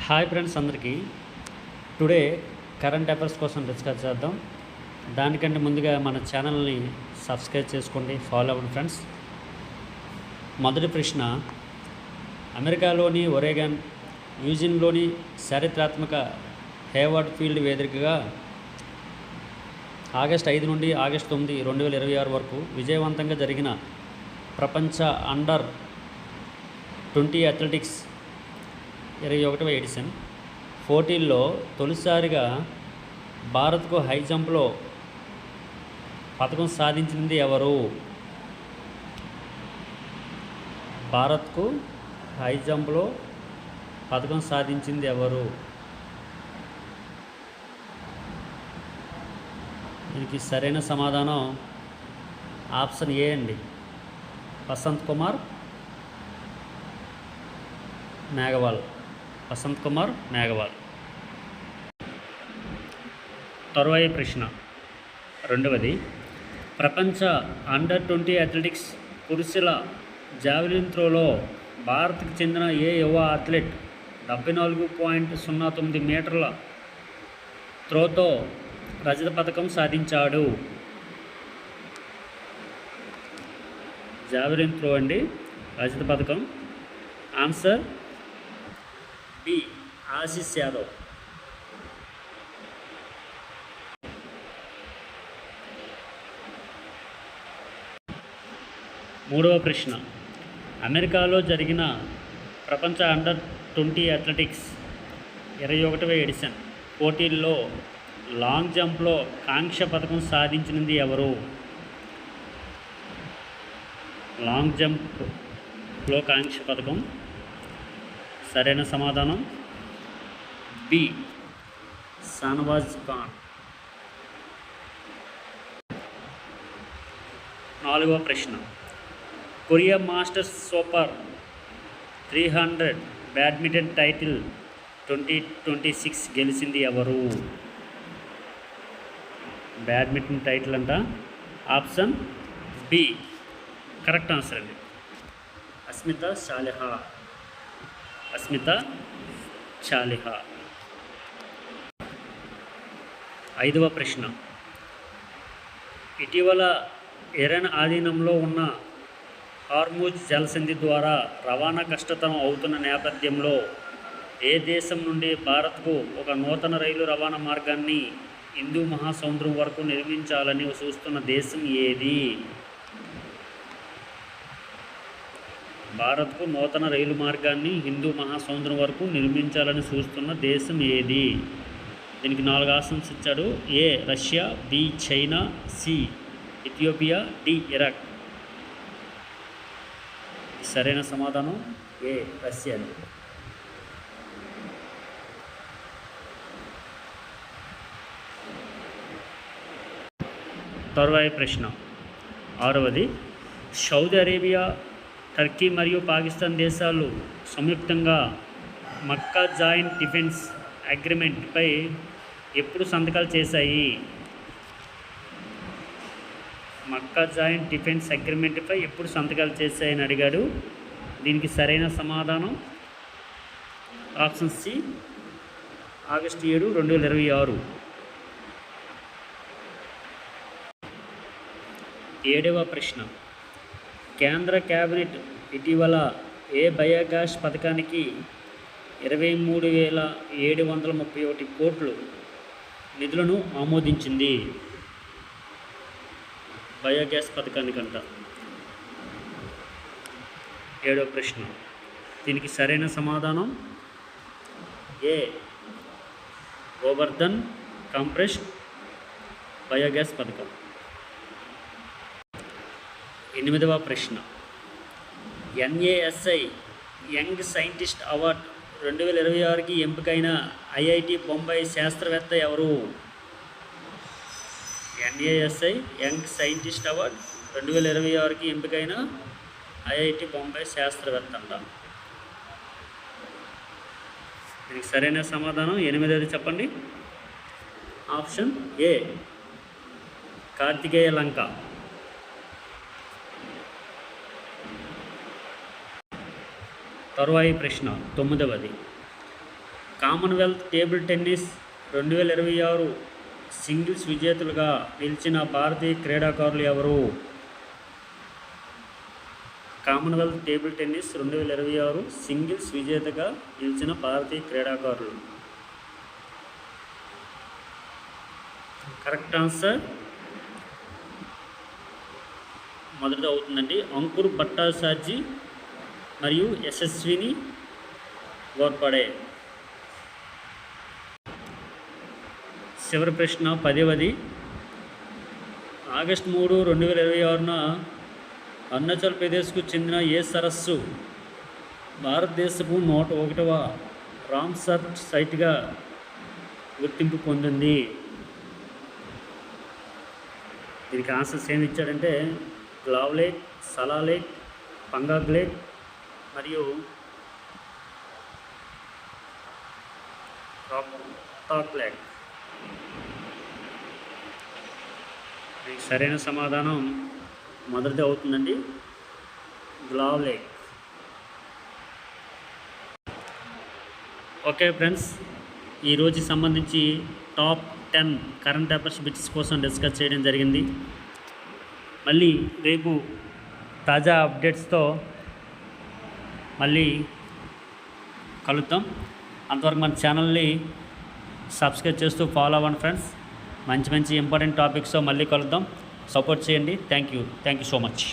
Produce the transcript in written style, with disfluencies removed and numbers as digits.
Hi friends అందరికీ. Today current affairs కోసం discuss చేద్దాం. దానికంటే ముందుగా మన ఛానల్ని సబ్స్క్రైబ్ చేసుకోండి, ఫాలో అవ్వండి ఫ్రెండ్స్. మొదటి ప్రశ్న, అమెరికాలోని ఒరేగాన్ యూజిన్లోని చారిత్రాత్మక హేవర్డ్ ఫీల్డ్ వేదికగా ఆగస్టు 5 నుండి ఆగస్టు 9, 2026 వరకు విజయవంతంగా జరిగిన ప్రపంచ అండర్-20 అథ్లెటిక్స్ 21వ ఎడిషన్ పోటీల్లో తొలిసారిగా భారత్కు హై జంప్లో పథకం సాధించింది ఎవరు? భారత్కు హై జంప్లో పథకం సాధించింది ఎవరు? దీనికి సరైన సమాధానం ఆప్షన్ ఏ అండి, వసంత్ కుమార్ మేఘవాల్. వసంత్ కుమార్ మేఘవాల్. తరువాయి ప్రశ్న, రెండవది, ప్రపంచ అండర్-20 అథ్లెటిక్స్ పురుషుల జావెలిన్ త్రోలో భారత్కు చెందిన ఏ యువ అథ్లెట్ 74.09 మీటర్ల త్రోతో రజత పథకం సాధించాడు? జావెలిన్ త్రో అండి, రజత పథకం. Answer B, Ashish Yadav. మూడవ ప్రశ్న, అమెరికాలో జరిగిన ప్రపంచ అండర్-20 అథ్లెటిక్స్ 21వ ఎడిషన్ పోటీల్లో లాంగ్ జంప్లో కాంస్య పథకం సాధించినది ఎవరు? లాంగ్ జంప్లో కాంస్య పథకం. సరైన సమాధానం బి, షానవాజ్ ఖాన్. నాలుగవ ప్రశ్న, Korea masters super 300 badminton title 2026 గెలిచింది ఎవరు? బ్యాడ్మింటన్ టైటిల్ అంట. ఆప్షన్ బి కరెక్ట్ ఆన్సర్ అండి, అస్మితా చాలిహా. అస్మితా చాలిహా. ఐదవ ప్రశ్న, ఇటీవల ఇరాన్ ఆధీనంలో ఉన్న హార్ముజ్ జలసంధి ద్వారా రవాణా కష్టతరం అవుతున్న నేపథ్యంలో ఏ దేశం నుండి భారత్కు ఒక నూతన రైలు రవాణా మార్గాన్ని హిందూ మహాసముద్రం వరకు నిర్మించాలని చూస్తున్న దేశం ఏది? భారత్కు నూతన రైలు మార్గాన్ని హిందూ మహాసముద్రం వరకు నిర్మించాలని చూస్తున్న దేశం ఏది? దీనికి 4 ఆప్షన్స్ ఇచ్చాడు. A Russia, B China, C Ethiopia, D Iraq. సరైన సమాధానం ఏ రష్యా. తరువాయి ప్రశ్న, ఆరవది, సౌదీ అరేబియా, టర్కీ మరియు పాకిస్తాన్ దేశాలు సంయుక్తంగా మక్కా జాయింట్ డిఫెన్స్ అగ్రిమెంట్పై ఎప్పుడు సంతకాలు చేశాయి? మక్కా జాయింట్ డిఫెన్స్ అగ్రిమెంట్పై ఎప్పుడు సంతకాలు చేశాయని అడిగాడు. దీనికి సరైన సమాధానం ఆప్షన్ సి, ఆగస్టు 7, 2026. ఏడవ ప్రశ్న, కేంద్ర కేబినెట్ ఇటీవల ఏ బయోగ్యాస్ పథకానికి 23,731 కోట్లు నిధులను ఆమోదించింది? బయోగ్యాస్ పథకానికంట. ఏడవ ప్రశ్న, దీనికి సరైన సమాధానం ఏ గోవర్ధన్ కంప్రెస్డ్ బయోగ్యాస్ పథకం. ఎనిమిదవ ప్రశ్న, ఎన్ఏఎస్ఐ యంగ్ సైంటిస్ట్ అవార్డ్ 2026కి ఎంపికైన ఐఐటి బొంబాయి శాస్త్రవేత్త ఎవరు? ఎన్ఏఎస్ఐ యంగ్ సైంటిస్ట్ అవార్డ్ 2026కి ఎంపికైన ఐఐటి బొంబాయి శాస్త్రవేత్త అంట. దీనికి సరైన సమాధానం 8వది చెప్పండి. ఆప్షన్ ఏ కార్తికేయ లంక. తరువాయి ప్రశ్న 9వది. కామన్వెల్త్ టేబుల్ టెన్నిస్ 2026 సింగిల్స్ విజేతలుగా నిలిచిన భారతీయ క్రీడాకారులు ఎవరు? కామన్వెల్త్ టేబుల్ టెన్నిస్ 2026 సింగిల్స్ విజేతగా నిలిచిన భారతీయ క్రీడాకారులు. కరెక్ట్ ఆన్సర్ మొదటిది అవుతుందండి. అంకుర్ భట్టాచార్జీ మరియు యశస్విని గోర్పడే. చివరి ప్రశ్న 10వది. ఆగస్టు 3, 2026న అరుణాచల్ ప్రదేశ్కు చెందిన ఏ సరస్సు భారతదేశపు 101వ రామ్సర్ సైట్గా గుర్తింపు పొందింది? దీనికి ఆన్సర్స్ ఏమి ఇచ్చాడంటే గ్లావ్ లేక్, సలా లేక్, పంగాగ్ లేక్ మరియు రాక్టాక్ లేక్. దీనికి సరైన సమాధానం మొదటిది అవుతుందండి, గ్లావ్ లేక్. ఓకే ఫ్రెండ్స్, ఈరోజు సంబంధించి టాప్ 10 కరెంట్ అఫైర్స్ బిట్స్ కోసం డిస్కస్ చేయడం జరిగింది. మళ్ళీ రేపు తాజా అప్డేట్స్తో మళ్ళీ కలుద్దాం. అంతవరకు మన ఛానల్ని సబ్స్క్రైబ్ చేస్తూ ఫాలో అవ్వండి ఫ్రెండ్స్. మంచి ఇంపార్టెంట్ టాపిక్స్తో మళ్ళీ కలుద్దాం. సపోర్ట్ చేయండి. Thank you so much.